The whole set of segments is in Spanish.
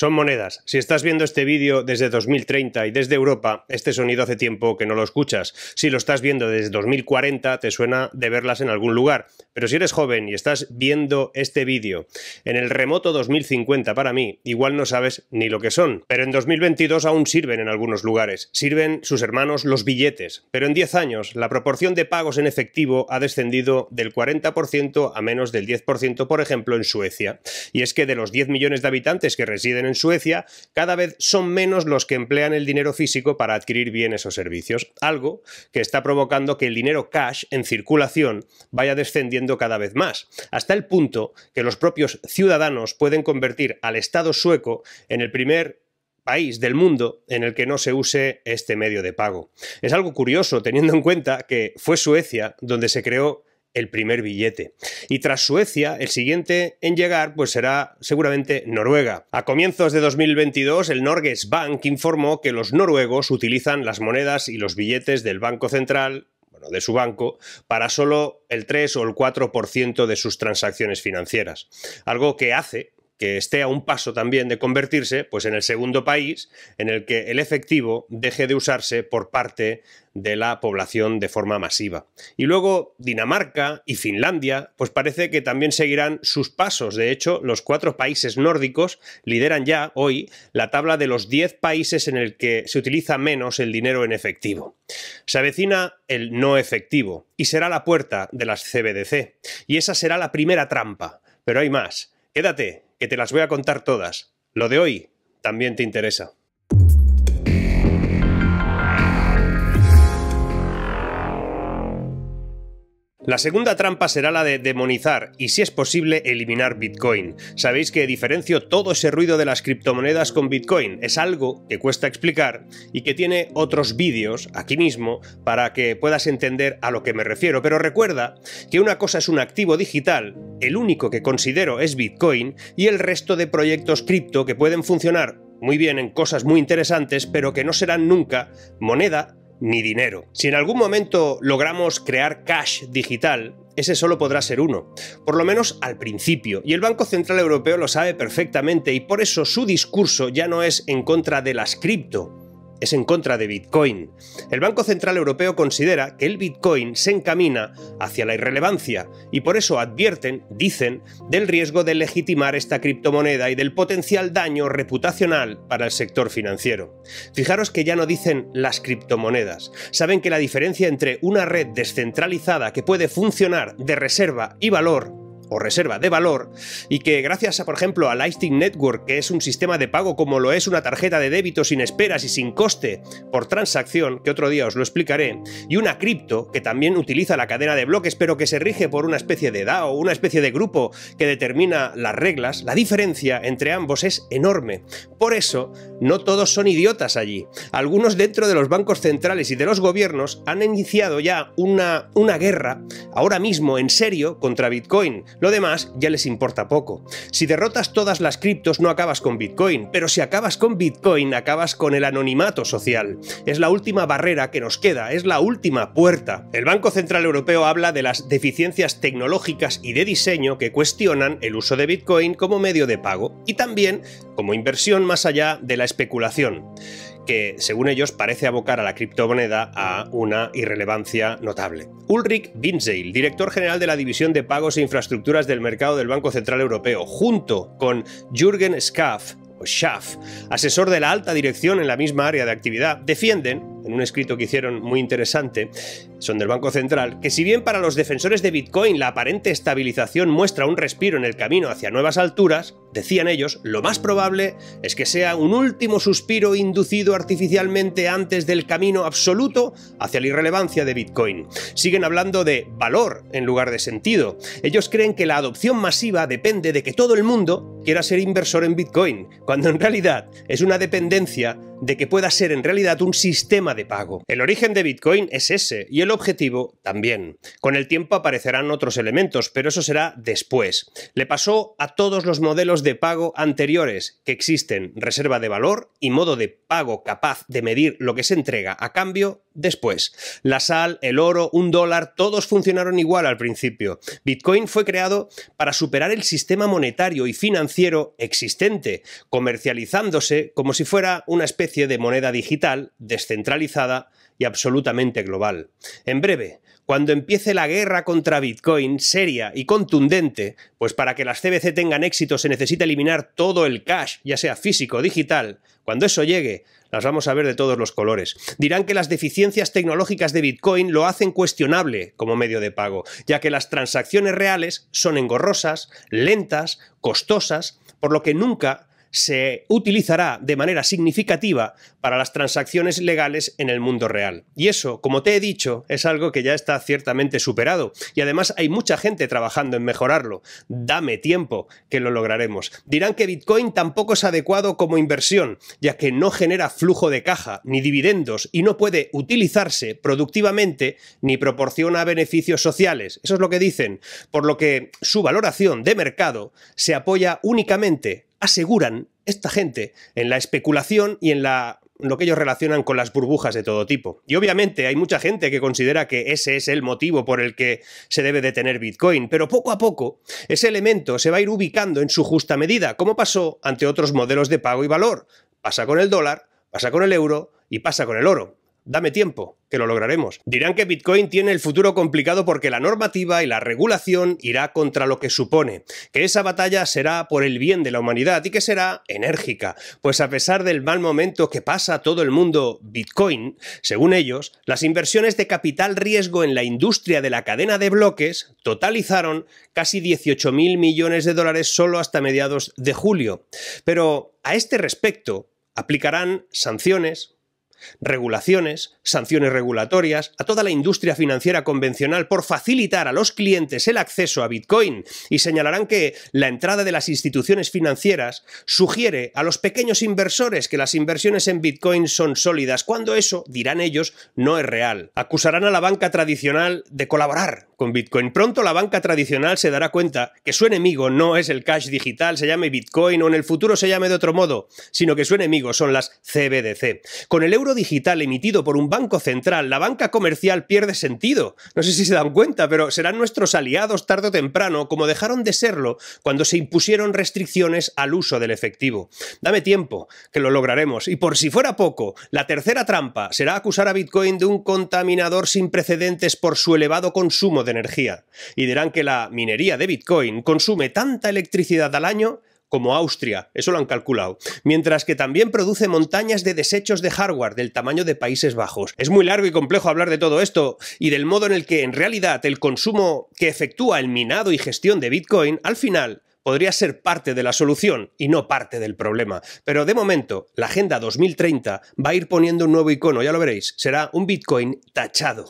son monedas. Si estás viendo este vídeo desde 2030 y desde Europa, este sonido hace tiempo que no lo escuchas. Si lo estás viendo desde 2040, te suena de verlas en algún lugar. Pero si eres joven y estás viendo este vídeo en el remoto 2050 para mí, igual no sabes ni lo que son. Pero en 2022 aún sirven en algunos lugares. Sirven sus hermanos los billetes. Pero en 10 años, la proporción de pagos en efectivo ha descendido del 40% a menos del 10%, por ejemplo, en Suecia. Y es que de los 10 millones de habitantes que residen en Suecia, cada vez son menos los que emplean el dinero físico para adquirir bienes o servicios, algo que está provocando que el dinero cash en circulación vaya descendiendo cada vez más, hasta el punto que los propios ciudadanos pueden convertir al Estado sueco en el primer país del mundo en el que no se use este medio de pago. Es algo curioso teniendo en cuenta que fue Suecia donde se creó el primer billete. Y tras Suecia, el siguiente en llegar pues será seguramente Noruega. A comienzos de 2022, el Norges Bank informó que los noruegos utilizan las monedas y los billetes del Banco Central, de su banco, para solo el 3 o el 4% de sus transacciones financieras. Algo que hace que esté a un paso también de convertirse pues, en el segundo país en el que el efectivo deje de usarse por parte de la población de forma masiva. Y luego Dinamarca y Finlandia pues parece que también seguirán sus pasos. De hecho, los 4 países nórdicos lideran ya hoy la tabla de los 10 países en el que se utiliza menos el dinero en efectivo. Se avecina el no efectivo y será la puerta de las CBDC. Y esa será la primera trampa. Pero hay más. Quédate, que te las voy a contar todas. Lo de hoy también te interesa. La segunda trampa será la de demonizar y, si es posible, eliminar Bitcoin. Sabéis que diferencio todo ese ruido de las criptomonedas con Bitcoin. Es algo que cuesta explicar y que tiene otros vídeos aquí mismo para que puedas entender a lo que me refiero. Pero recuerda que una cosa es un activo digital, el único que considero es Bitcoin, y el resto de proyectos cripto que pueden funcionar muy bien en cosas muy interesantes, pero que no serán nunca moneda ni dinero. Si en algún momento logramos crear cash digital, ese solo podrá ser uno, por lo menos al principio, y el Banco Central Europeo lo sabe perfectamente y por eso su discurso ya no es en contra de las cripto, es en contra de Bitcoin. El Banco Central Europeo considera que el Bitcoin se encamina hacia la irrelevancia y por eso advierten, dicen, del riesgo de legitimar esta criptomoneda y del potencial daño reputacional para el sector financiero. Fijaros que ya no dicen las criptomonedas. Saben que la diferencia entre una red descentralizada que puede funcionar de reserva y valor o reserva de valor, y que gracias a, por ejemplo, a Lightning Network, que es un sistema de pago como lo es una tarjeta de débito sin esperas y sin coste por transacción, que otro día os lo explicaré, y una cripto que también utiliza la cadena de bloques pero que se rige por una especie de DAO, una especie de grupo que determina las reglas, la diferencia entre ambos es enorme. Por eso, no todos son idiotas allí. Algunos dentro de los bancos centrales y de los gobiernos han iniciado ya una guerra, ahora mismo en serio, contra Bitcoin. Lo demás ya les importa poco. Si derrotas todas las criptos no acabas con Bitcoin, pero si acabas con Bitcoin acabas con el anonimato social. Es la última barrera que nos queda, es la última puerta. El Banco Central Europeo habla de las deficiencias tecnológicas y de diseño que cuestionan el uso de Bitcoin como medio de pago y también como inversión más allá de la especulación, que según ellos parece abocar a la criptomoneda a una irrelevancia notable. Ulrich Winzell, director general de la División de Pagos e Infraestructuras del Mercado del Banco Central Europeo, junto con Jürgen Schaaf, asesor de la alta dirección en la misma área de actividad, defienden, en un escrito que hicieron muy interesante, son del Banco Central, que si bien para los defensores de Bitcoin la aparente estabilización muestra un respiro en el camino hacia nuevas alturas, decían ellos, lo más probable es que sea un último suspiro inducido artificialmente antes del camino absoluto hacia la irrelevancia de Bitcoin. Siguen hablando de valor en lugar de sentido. Ellos creen que la adopción masiva depende de que todo el mundo quiera ser inversor en Bitcoin, cuando en realidad es una dependencia de que pueda ser en realidad un sistema de pago. El origen de Bitcoin es ese, y el objetivo también. Con el tiempo aparecerán otros elementos, pero eso será después. Le pasó a todos los modelos modos de pago anteriores que existen: reserva de valor y modo de pago capaz de medir lo que se entrega a cambio después. La sal, el oro, $1, todos funcionaron igual al principio. Bitcoin fue creado para superar el sistema monetario y financiero existente, comercializándose como si fuera una especie de moneda digital, descentralizada y absolutamente global. En breve, cuando empiece la guerra contra Bitcoin, seria y contundente, pues para que las CBC tengan éxito se necesita eliminar todo el cash, ya sea físico o digital, cuando eso llegue, las vamos a ver de todos los colores. Dirán que las deficiencias tecnológicas de Bitcoin lo hacen cuestionable como medio de pago, ya que las transacciones reales son engorrosas, lentas, costosas, por lo que nunca se utilizará de manera significativa para las transacciones legales en el mundo real. Y eso, como te he dicho, es algo que ya está ciertamente superado. Y además hay mucha gente trabajando en mejorarlo. Dame tiempo, que lo lograremos. Dirán que Bitcoin tampoco es adecuado como inversión, ya que no genera flujo de caja ni dividendos y no puede utilizarse productivamente ni proporciona beneficios sociales. Eso es lo que dicen. Por lo que su valoración de mercado se apoya únicamente, aseguran esta gente, en la especulación y en lo que ellos relacionan con las burbujas de todo tipo. Y obviamente hay mucha gente que considera que ese es el motivo por el que se debe de tener Bitcoin, pero poco a poco ese elemento se va a ir ubicando en su justa medida, como pasó ante otros modelos de pago y valor. Pasa con el dólar, pasa con el euro y pasa con el oro. Dame tiempo, que lo lograremos. Dirán que Bitcoin tiene el futuro complicado porque la normativa y la regulación irá contra lo que supone, que esa batalla será por el bien de la humanidad y que será enérgica, pues a pesar del mal momento que pasa todo el mundo Bitcoin, según ellos, las inversiones de capital riesgo en la industria de la cadena de bloques totalizaron casi 18.000 millones de dólares solo hasta mediados de julio. Pero a este respecto, aplicarán sanciones, regulaciones, sanciones regulatorias a toda la industria financiera convencional por facilitar a los clientes el acceso a Bitcoin y señalarán que la entrada de las instituciones financieras sugiere a los pequeños inversores que las inversiones en Bitcoin son sólidas, cuando eso, dirán ellos, no es real. Acusarán a la banca tradicional de colaborar con Bitcoin. Pronto la banca tradicional se dará cuenta que su enemigo no es el cash digital, se llame Bitcoin o en el futuro se llame de otro modo, sino que su enemigo son las CBDC. Con el euro digital emitido por un banco central, la banca comercial pierde sentido. No sé si se dan cuenta, pero serán nuestros aliados tarde o temprano, como dejaron de serlo cuando se impusieron restricciones al uso del efectivo. Dame tiempo, que lo lograremos. Y por si fuera poco, la tercera trampa será acusar a Bitcoin de un contaminador sin precedentes por su elevado consumo de energía. Y dirán que la minería de Bitcoin consume tanta electricidad al año como Austria, eso lo han calculado, mientras que también produce montañas de desechos de hardware del tamaño de Países Bajos. Es muy largo y complejo hablar de todo esto y del modo en el que en realidad el consumo que efectúa el minado y gestión de Bitcoin al final podría ser parte de la solución y no parte del problema. Pero de momento, la Agenda 2030 va a ir poniendo un nuevo icono, ya lo veréis. Será un Bitcoin tachado.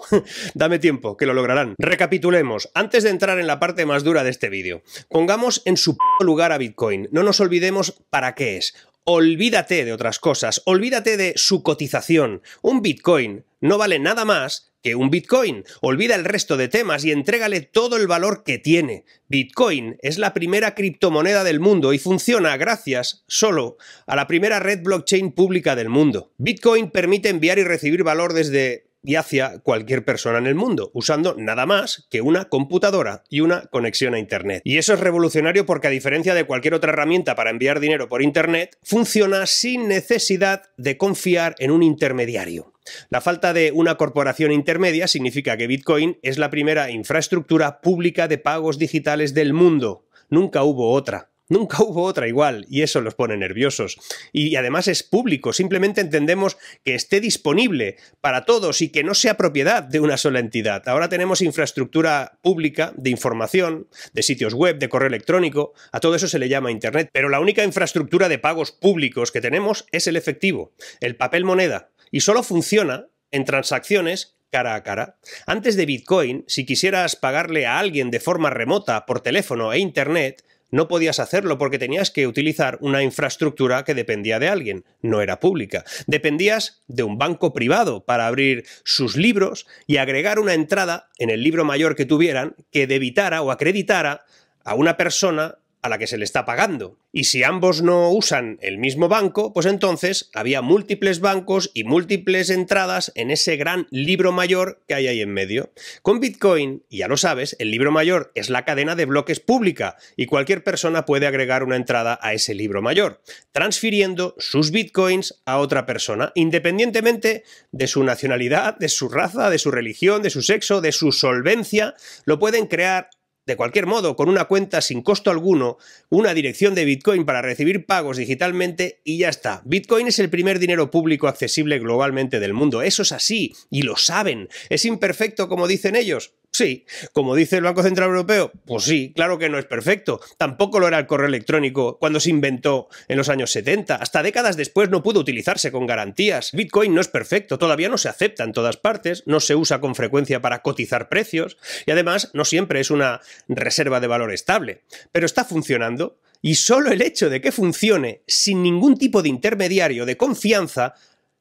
Dame tiempo, que lo lograrán. Recapitulemos, antes de entrar en la parte más dura de este vídeo. Pongamos en su lugar a Bitcoin. No nos olvidemos para qué es. Olvídate de otras cosas, olvídate de su cotización. Un Bitcoin no vale nada más que un Bitcoin. Olvida el resto de temas y entrégale todo el valor que tiene. Bitcoin es la primera criptomoneda del mundo y funciona gracias solo a la primera red blockchain pública del mundo. Bitcoin permite enviar y recibir valor desde y hacia cualquier persona en el mundo, usando nada más que una computadora y una conexión a Internet. Y eso es revolucionario porque, a diferencia de cualquier otra herramienta para enviar dinero por Internet, funciona sin necesidad de confiar en un intermediario. La falta de una corporación intermedia significa que Bitcoin es la primera infraestructura pública de pagos digitales del mundo. Nunca hubo otra. Nunca hubo otra igual, y eso los pone nerviosos. Y además es público, simplemente entendemos que esté disponible para todos y que no sea propiedad de una sola entidad. Ahora tenemos infraestructura pública de información, de sitios web, de correo electrónico, a todo eso se le llama Internet. Pero la única infraestructura de pagos públicos que tenemos es el efectivo, el papel moneda, y solo funciona en transacciones cara a cara. Antes de Bitcoin, si quisieras pagarle a alguien de forma remota por teléfono e Internet, no podías hacerlo porque tenías que utilizar una infraestructura que dependía de alguien, no era pública. Dependías de un banco privado para abrir sus libros y agregar una entrada en el libro mayor que tuvieran que debitara o acreditara a una persona a la que se le está pagando. Y si ambos no usan el mismo banco, pues entonces había múltiples bancos y múltiples entradas en ese gran libro mayor que hay ahí en medio. Con Bitcoin, y ya lo sabes, el libro mayor es la cadena de bloques pública y cualquier persona puede agregar una entrada a ese libro mayor, transfiriendo sus Bitcoins a otra persona, independientemente de su nacionalidad, de su raza, de su religión, de su sexo, de su solvencia. Lo pueden crear de cualquier modo, con una cuenta sin costo alguno, una dirección de Bitcoin para recibir pagos digitalmente y ya está. Bitcoin es el primer dinero público accesible globalmente del mundo. Eso es así, y lo saben. ¿Es imperfecto como dicen ellos? Sí. ¿Como dice el Banco Central Europeo? Pues sí, claro que no es perfecto. Tampoco lo era el correo electrónico cuando se inventó en los años 70. Hasta décadas después no pudo utilizarse con garantías. Bitcoin no es perfecto, todavía no se acepta en todas partes, no se usa con frecuencia para cotizar precios y además no siempre es una reserva de valor estable. Pero está funcionando y solo el hecho de que funcione sin ningún tipo de intermediario de confianza.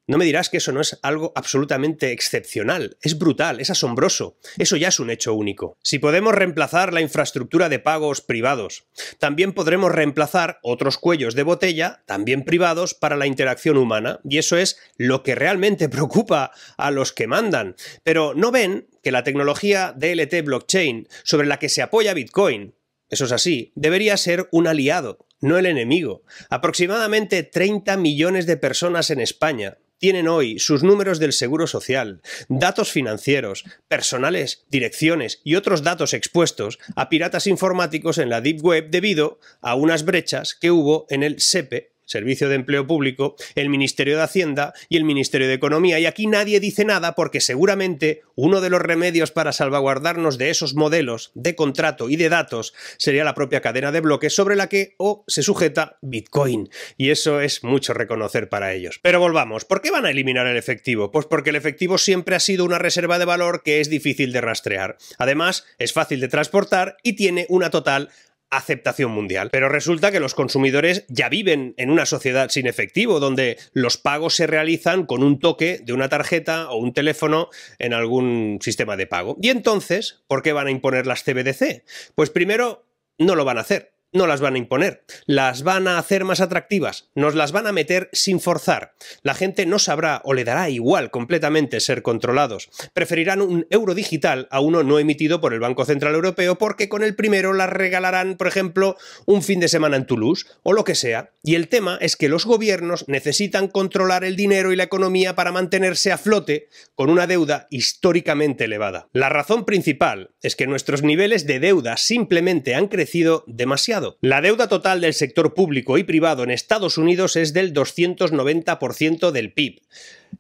No me dirás que eso no es algo absolutamente excepcional, es brutal, es asombroso, eso ya es un hecho único. Si podemos reemplazar la infraestructura de pagos privados, también podremos reemplazar otros cuellos de botella, también privados, para la interacción humana, y eso es lo que realmente preocupa a los que mandan. Pero no ven que la tecnología DLT blockchain sobre la que se apoya Bitcoin, eso es así, debería ser un aliado, no el enemigo. Aproximadamente 30 millones de personas en España tienen hoy sus números del Seguro Social, datos financieros, personales, direcciones y otros datos expuestos a piratas informáticos en la Deep Web debido a unas brechas que hubo en el SEPE, Servicio de Empleo Público, el Ministerio de Hacienda y el Ministerio de Economía. Y aquí nadie dice nada porque seguramente uno de los remedios para salvaguardarnos de esos modelos de contrato y de datos sería la propia cadena de bloques sobre la que se sujeta Bitcoin. Y eso es mucho reconocer para ellos. Pero volvamos, ¿por qué van a eliminar el efectivo? Pues porque el efectivo siempre ha sido una reserva de valor que es difícil de rastrear. Además, es fácil de transportar y tiene una total aceptación mundial. Pero resulta que los consumidores ya viven en una sociedad sin efectivo, donde los pagos se realizan con un toque de una tarjeta o un teléfono en algún sistema de pago. Y entonces, ¿por qué van a imponer las CBDC? Pues primero, no lo van a hacer. No las van a imponer, las van a hacer más atractivas, nos las van a meter sin forzar. La gente no sabrá o le dará igual completamente ser controlados. Preferirán un euro digital a uno no emitido por el Banco Central Europeo porque con el primero las regalarán, por ejemplo, un fin de semana en Toulouse o lo que sea. Y el tema es que los gobiernos necesitan controlar el dinero y la economía para mantenerse a flote con una deuda históricamente elevada. La razón principal es que nuestros niveles de deuda simplemente han crecido demasiado. La deuda total del sector público y privado en Estados Unidos es del 290% del PIB.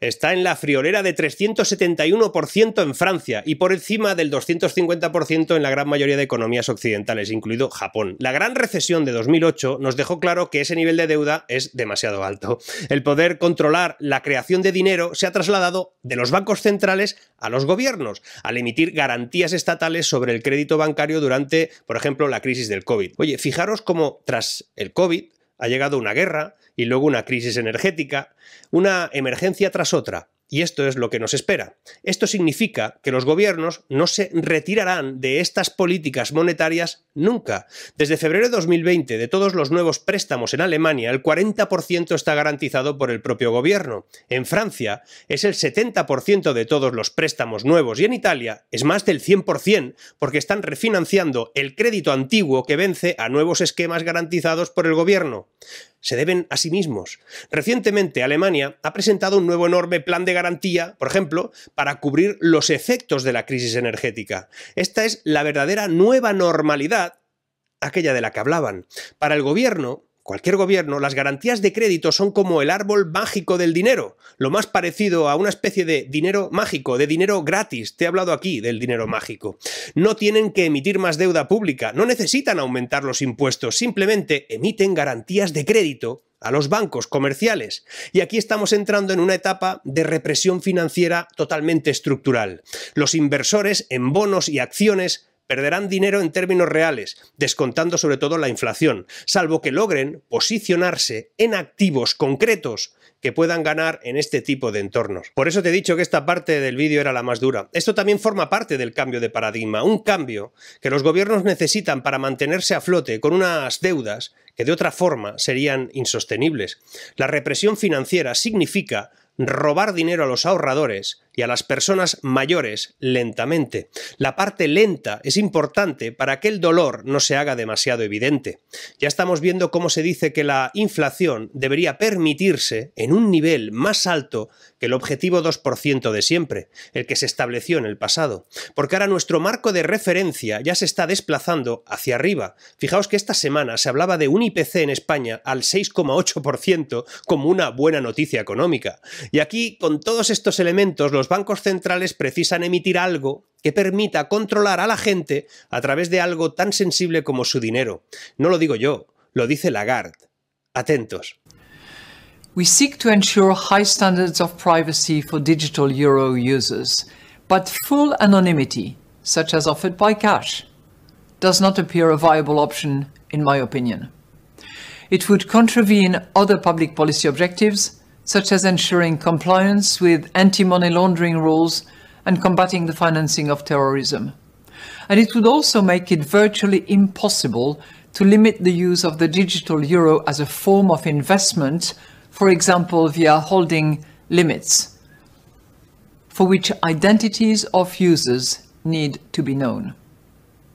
Está en la friolera de 371% en Francia y por encima del 250% en la gran mayoría de economías occidentales, incluido Japón. La gran recesión de 2008 nos dejó claro que ese nivel de deuda es demasiado alto. El poder controlar la creación de dinero se ha trasladado de los bancos centrales a los gobiernos, al emitir garantías estatales sobre el crédito bancario durante, por ejemplo, la crisis del COVID. Oye, fijaros cómo tras el COVID ha llegado una guerra y luego una crisis energética, una emergencia tras otra. Y esto es lo que nos espera. Esto significa que los gobiernos no se retirarán de estas políticas monetarias nunca. Desde febrero de 2020, de todos los nuevos préstamos en Alemania, el 40% está garantizado por el propio gobierno. En Francia es el 70% de todos los préstamos nuevos y en Italia es más del 100% porque están refinanciando el crédito antiguo que vence a nuevos esquemas garantizados por el gobierno. Se deben a sí mismos. Recientemente Alemania ha presentado un nuevo enorme plan de garantía, por ejemplo, para cubrir los efectos de la crisis energética. Esta es la verdadera nueva normalidad, aquella de la que hablaban. Para el gobierno, cualquier gobierno, las garantías de crédito son como el árbol mágico del dinero, lo más parecido a una especie de dinero mágico, de dinero gratis. Te he hablado aquí del dinero mágico. No tienen que emitir más deuda pública, no necesitan aumentar los impuestos, simplemente emiten garantías de crédito a los bancos comerciales. Y aquí estamos entrando en una etapa de represión financiera totalmente estructural. Los inversores en bonos y acciones perderán dinero en términos reales, descontando sobre todo la inflación, salvo que logren posicionarse en activos concretos que puedan ganar en este tipo de entornos. Por eso te he dicho que esta parte del vídeo era la más dura. Esto también forma parte del cambio de paradigma, un cambio que los gobiernos necesitan para mantenerse a flote con unas deudas que de otra forma serían insostenibles. La represión financiera significa robar dinero a los ahorradores y a las personas mayores lentamente. La parte lenta es importante para que el dolor no se haga demasiado evidente. Ya estamos viendo cómo se dice que la inflación debería permitirse en un nivel más alto que el objetivo 2% de siempre, el que se estableció en el pasado. Porque ahora nuestro marco de referencia ya se está desplazando hacia arriba. Fijaos que esta semana se hablaba de un IPC en España al 6,8% como una buena noticia económica. Y aquí, con todos estos elementos, los bancos centrales precisan emitir algo que permita controlar a la gente a través de algo tan sensible como su dinero. No lo digo yo, lo dice Lagarde. Atentos. We seek to ensure high standards of privacy for digital euro users, but full anonymity, such as offered by cash, does not appear a viable option, in my opinion. It would contravene other public policy objectives, such as ensuring compliance with anti-money laundering rules and combating the financing of terrorism. And it would also make it virtually impossible to limit the use of the digital euro as a form of investment, for example via holding limits, for which identities of users need to be known.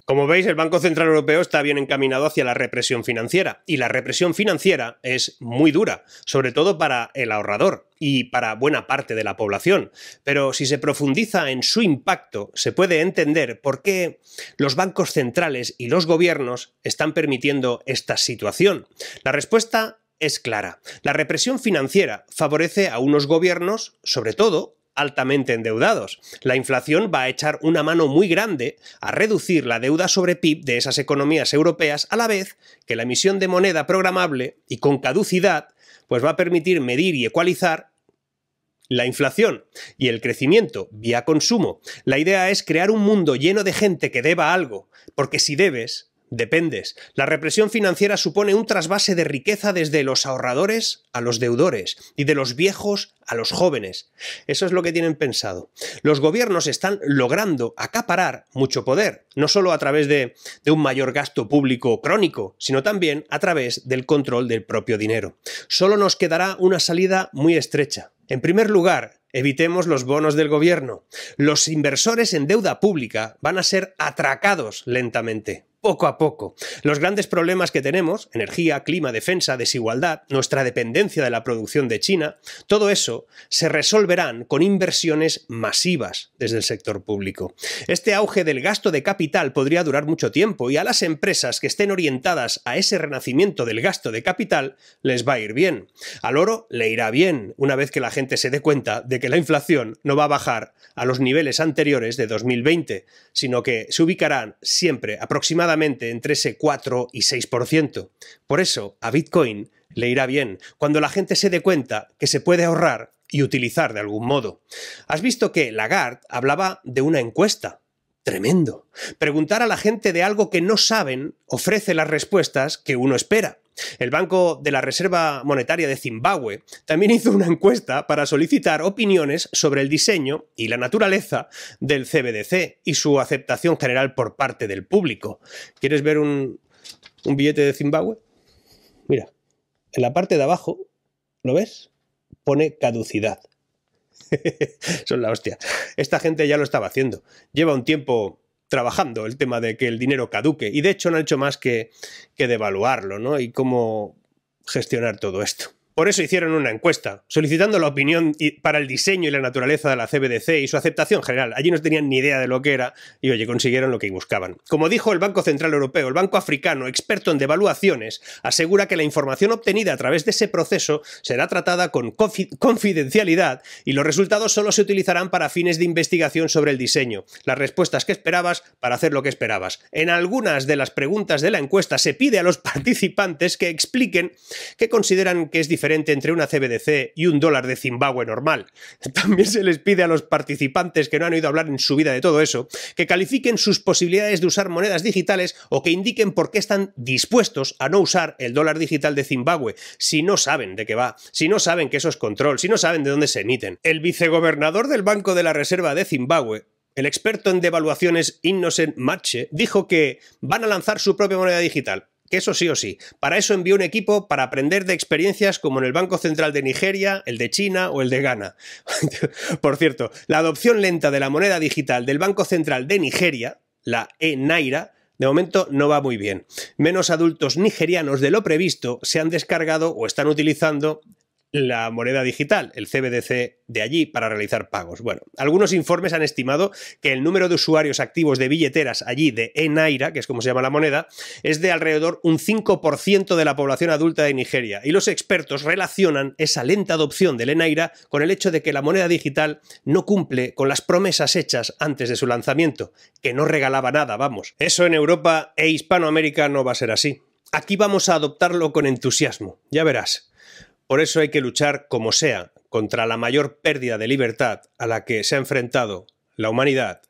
Como veis, el Banco Central Europeo está bien encaminado hacia la represión financiera, y la represión financiera es muy dura, sobre todo para el ahorrador y para buena parte de la población. Pero si se profundiza en su impacto, se puede entender por qué los bancos centrales y los gobiernos están permitiendo esta situación. La respuesta es clara. La represión financiera favorece a unos gobiernos, sobre todo, altamente endeudados. La inflación va a echar una mano muy grande a reducir la deuda sobre PIB de esas economías europeas, a la vez que la emisión de moneda programable y con caducidad pues va a permitir medir y ecualizar la inflación y el crecimiento vía consumo. La idea es crear un mundo lleno de gente que deba algo, porque si debes, dependes. La represión financiera supone un trasvase de riqueza desde los ahorradores a los deudores y de los viejos a los jóvenes. Eso es lo que tienen pensado. Los gobiernos están logrando acaparar mucho poder, no solo a través de un mayor gasto público crónico, sino también a través del control del propio dinero. Solo nos quedará una salida muy estrecha. En primer lugar, evitemos los bonos del gobierno. Los inversores en deuda pública van a ser atracados lentamente, poco a poco. Los grandes problemas que tenemos, energía, clima, defensa, desigualdad, nuestra dependencia de la producción de China, todo eso se resolverán con inversiones masivas desde el sector público. Este auge del gasto de capital podría durar mucho tiempo y a las empresas que estén orientadas a ese renacimiento del gasto de capital les va a ir bien. Al oro le irá bien una vez que la gente se dé cuenta de que la inflación no va a bajar a los niveles anteriores de 2020, sino que se ubicarán siempre aproximadamente entre ese 4 y 6%. Por eso, a Bitcoin le irá bien cuando la gente se dé cuenta que se puede ahorrar y utilizar de algún modo. Has visto que Lagarde hablaba de una encuesta. Tremendo. Preguntar a la gente de algo que no saben ofrece las respuestas que uno espera. El Banco de la Reserva Monetaria de Zimbabue también hizo una encuesta para solicitar opiniones sobre el diseño y la naturaleza del CBDC y su aceptación general por parte del público. ¿Quieres ver un billete de Zimbabue? Mira, en la parte de abajo, ¿lo ves? Pone caducidad. Son la hostia. Esta gente ya lo estaba haciendo. Lleva un tiempo trabajando el tema de que el dinero caduque y de hecho no han hecho más que devaluarlo, ¿no? Y cómo gestionar todo esto. Por eso hicieron una encuesta, solicitando la opinión para el diseño y la naturaleza de la CBDC y su aceptación general. Allí no tenían ni idea de lo que era y, oye, consiguieron lo que buscaban. Como dijo el Banco Central Europeo, el Banco Africano, experto en devaluaciones, asegura que la información obtenida a través de ese proceso será tratada con confidencialidad y los resultados solo se utilizarán para fines de investigación sobre el diseño. Las respuestas que esperabas para hacer lo que esperabas. En algunas de las preguntas de la encuesta se pide a los participantes que expliquen qué consideran que es diferente diferente entre una CBDC y un dólar de Zimbabue normal. También se les pide a los participantes que no han oído hablar en su vida de todo eso, que califiquen sus posibilidades de usar monedas digitales o que indiquen por qué están dispuestos a no usar el dólar digital de Zimbabue, si no saben de qué va, si no saben que eso es control, si no saben de dónde se emiten. El vicegobernador del Banco de la Reserva de Zimbabue, el experto en devaluaciones Innocent Matche, dijo que van a lanzar su propia moneda digital. Que eso sí o sí. Para eso envió un equipo para aprender de experiencias como en el Banco Central de Nigeria, el de China o el de Ghana. Por cierto, la adopción lenta de la moneda digital del Banco Central de Nigeria, la e-Naira, de momento no va muy bien. Menos adultos nigerianos de lo previsto se han descargado o están utilizando la moneda digital, el CBDC de allí, para realizar pagos. Bueno, algunos informes han estimado que el número de usuarios activos de billeteras allí de e-Naira, que es como se llama la moneda, es de alrededor un 5% de la población adulta de Nigeria, y los expertos relacionan esa lenta adopción del e-Naira con el hecho de que la moneda digital no cumple con las promesas hechas antes de su lanzamiento, que no regalaba nada, vamos. Eso en Europa e Hispanoamérica no va a ser así. Aquí vamos a adoptarlo con entusiasmo, ya verás. Por eso hay que luchar como sea contra la mayor pérdida de libertad a la que se ha enfrentado la humanidad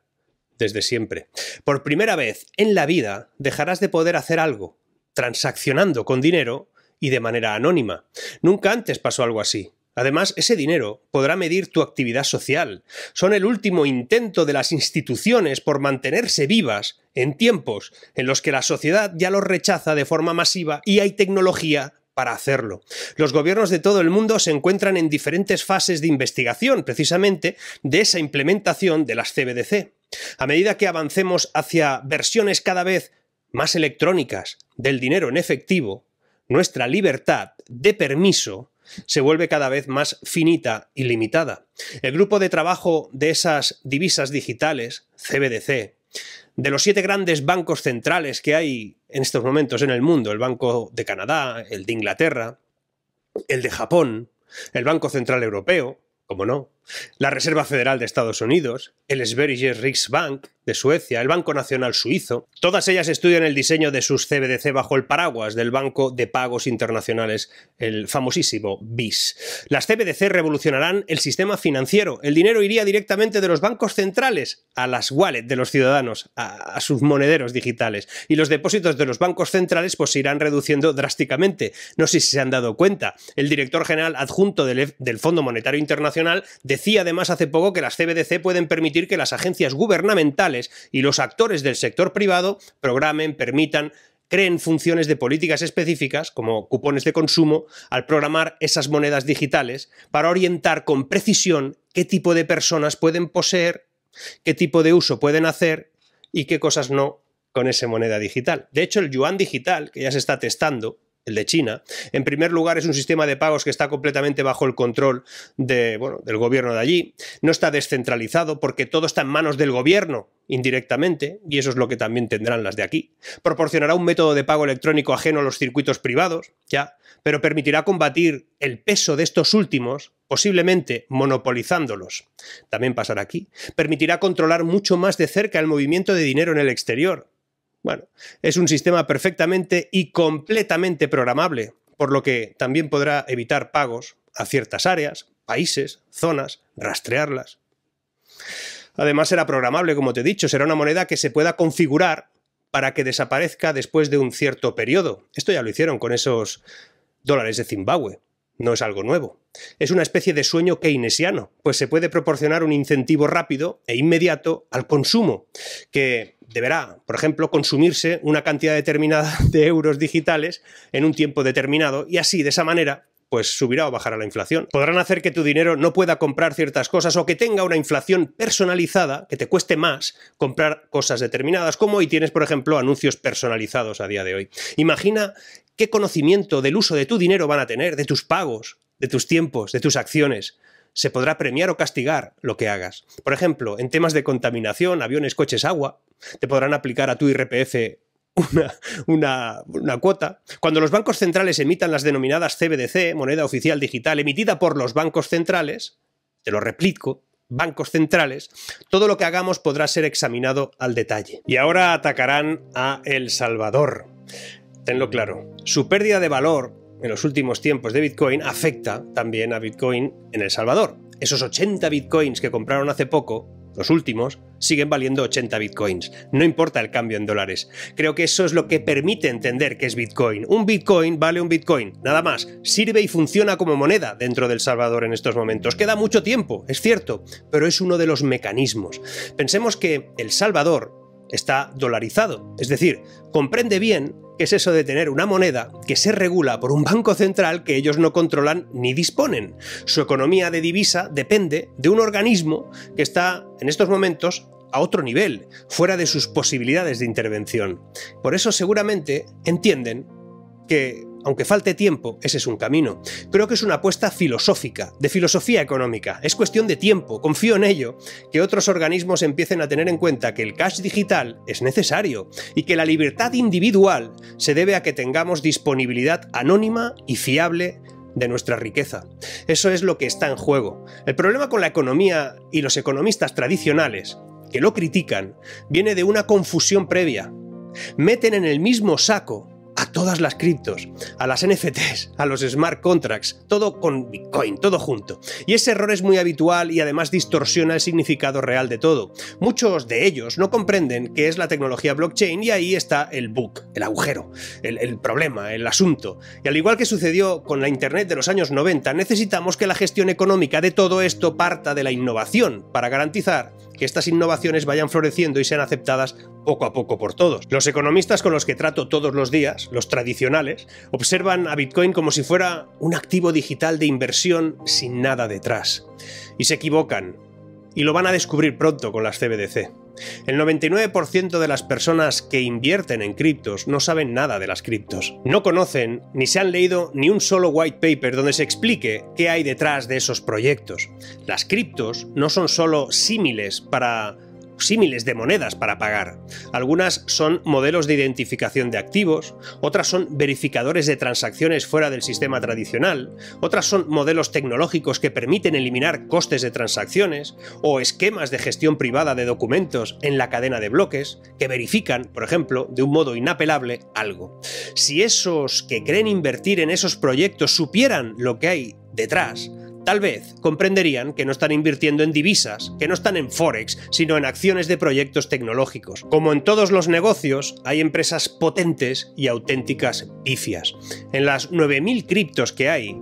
desde siempre. Por primera vez en la vida dejarás de poder hacer algo, transaccionando con dinero y de manera anónima. Nunca antes pasó algo así. Además, ese dinero podrá medir tu actividad social. Son el último intento de las instituciones por mantenerse vivas en tiempos en los que la sociedad ya los rechaza de forma masiva y hay tecnología para hacerlo. Los gobiernos de todo el mundo se encuentran en diferentes fases de investigación, precisamente, de esa implementación de las CBDC. A medida que avancemos hacia versiones cada vez más electrónicas del dinero en efectivo, nuestra libertad de permiso se vuelve cada vez más finita y limitada. El grupo de trabajo de esas divisas digitales, CBDC, de los 7 grandes bancos centrales que hay en estos momentos en el mundo, el Banco de Canadá, el de Inglaterra, el de Japón, el Banco Central Europeo, como no, la Reserva Federal de Estados Unidos, el Sveriges Riksbank de Suecia, el Banco Nacional Suizo, todas ellas estudian el diseño de sus CBDC bajo el paraguas del Banco de Pagos Internacionales, el famosísimo BIS. Las CBDC revolucionarán el sistema financiero. El dinero iría directamente de los bancos centrales a las wallets de los ciudadanos, a sus monederos digitales. Y los depósitos de los bancos centrales pues se irán reduciendo drásticamente. No sé si se han dado cuenta. El director general adjunto del Fondo Monetario Internacional decía además hace poco que las CBDC pueden permitir que las agencias gubernamentales y los actores del sector privado programen, permitan, creen funciones de políticas específicas, como cupones de consumo, al programar esas monedas digitales para orientar con precisión qué tipo de personas pueden poseer, qué tipo de uso pueden hacer y qué cosas no con esa moneda digital. De hecho, el yuan digital, que ya se está testando, el de China, en primer lugar es un sistema de pagos que está completamente bajo el control del gobierno de allí. No está descentralizado porque todo está en manos del gobierno indirectamente, y eso es lo que también tendrán las de aquí. Proporcionará un método de pago electrónico ajeno a los circuitos privados, ya, pero permitirá combatir el peso de estos últimos, posiblemente monopolizándolos. También pasará aquí. Permitirá controlar mucho más de cerca el movimiento de dinero en el exterior. Bueno, es un sistema perfectamente y completamente programable, por lo que también podrá evitar pagos a ciertas áreas, países, zonas, rastrearlas. Además será programable, como te he dicho, será una moneda que se pueda configurar para que desaparezca después de un cierto periodo. Esto ya lo hicieron con esos dólares de Zimbabue. No es algo nuevo. Es una especie de sueño keynesiano, pues se puede proporcionar un incentivo rápido e inmediato al consumo, que deberá, por ejemplo, consumirse una cantidad determinada de euros digitales en un tiempo determinado y así, de esa manera, pues subirá o bajará la inflación. Podrán hacer que tu dinero no pueda comprar ciertas cosas o que tenga una inflación personalizada, que te cueste más comprar cosas determinadas, como hoy tienes, por ejemplo, anuncios personalizados a día de hoy. Imagina qué conocimiento del uso de tu dinero van a tener, de tus pagos, de tus tiempos, de tus acciones. Se podrá premiar o castigar lo que hagas. Por ejemplo, en temas de contaminación, aviones, coches, agua, te podrán aplicar a tu IRPF una cuota. Cuando los bancos centrales emitan las denominadas CBDC, moneda oficial digital, emitida por los bancos centrales, te lo replico, bancos centrales, todo lo que hagamos podrá ser examinado al detalle. Y ahora atacarán a El Salvador. Tenlo claro, su pérdida de valor en los últimos tiempos de Bitcoin afecta también a Bitcoin en El Salvador. Esos 80 Bitcoins que compraron hace poco, los últimos, siguen valiendo 80 Bitcoins. No importa el cambio en dólares. Creo que eso es lo que permite entender qué es Bitcoin. Un Bitcoin vale un Bitcoin, nada más. Sirve y funciona como moneda dentro de El Salvador en estos momentos. Queda mucho tiempo, es cierto, pero es uno de los mecanismos. Pensemos que El Salvador está dolarizado, es decir, comprende bien qué es eso de tener una moneda que se regula por un banco central que ellos no controlan ni disponen. Su economía de divisa depende de un organismo que está en estos momentos a otro nivel, fuera de sus posibilidades de intervención. Por eso seguramente entienden que, aunque falte tiempo, ese es un camino. Creo que es una apuesta filosófica, de filosofía económica. Es cuestión de tiempo, confío en ello, que otros organismos empiecen a tener en cuenta que el cash digital es necesario y que la libertad individual se debe a que tengamos disponibilidad anónima y fiable de nuestra riqueza. Eso es lo que está en juego. El problema con la economía y los economistas tradicionales, que lo critican, viene de una confusión previa. Meten en el mismo saco a todas las criptos, a las NFTs, a los smart contracts, todo con Bitcoin, todo junto. Y ese error es muy habitual y además distorsiona el significado real de todo. Muchos de ellos no comprenden qué es la tecnología blockchain y ahí está el bug, el agujero, el problema, el asunto. Y al igual que sucedió con la Internet de los años 90, necesitamos que la gestión económica de todo esto parta de la innovación para garantizar que estas innovaciones vayan floreciendo y sean aceptadas poco a poco por todos. Los economistas con los que trato todos los días, los tradicionales, observan a Bitcoin como si fuera un activo digital de inversión sin nada detrás. Y se equivocan. Y lo van a descubrir pronto con las CBDC. El 99% de las personas que invierten en criptos no saben nada de las criptos. No conocen ni se han leído ni un solo white paper donde se explique qué hay detrás de esos proyectos. Las criptos no son solo símiles de monedas para pagar. Algunas son modelos de identificación de activos, otras son verificadores de transacciones fuera del sistema tradicional, otras son modelos tecnológicos que permiten eliminar costes de transacciones, o esquemas de gestión privada de documentos en la cadena de bloques, que verifican, por ejemplo, de un modo inapelable algo. Si esos que creen invertir en esos proyectos supieran lo que hay detrás, tal vez comprenderían que no están invirtiendo en divisas, que no están en Forex, sino en acciones de proyectos tecnológicos. Como en todos los negocios, hay empresas potentes y auténticas pifias. En las 9.000 criptos que hay,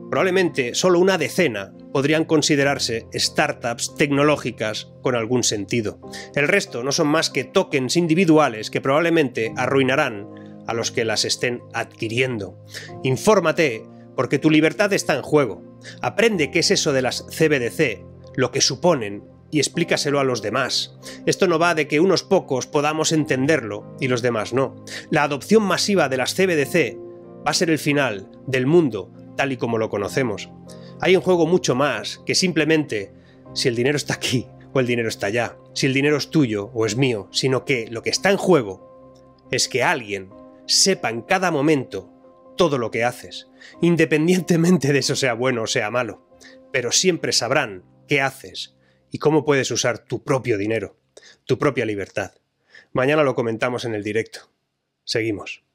probablemente solo una decena podrían considerarse startups tecnológicas con algún sentido. El resto no son más que tokens individuales que probablemente arruinarán a los que las estén adquiriendo. Infórmate, porque tu libertad está en juego. Aprende qué es eso de las CBDC, lo que suponen, y explícaselo a los demás. Esto no va de que unos pocos podamos entenderlo y los demás no. La adopción masiva de las CBDC va a ser el final del mundo tal y como lo conocemos. Hay en juego mucho más que simplemente si el dinero está aquí o el dinero está allá, si el dinero es tuyo o es mío, sino que lo que está en juego es que alguien sepa en cada momento todo lo que haces, independientemente de eso sea bueno o sea malo, pero siempre sabrán qué haces y cómo puedes usar tu propio dinero, tu propia libertad. Mañana lo comentamos en el directo. Seguimos.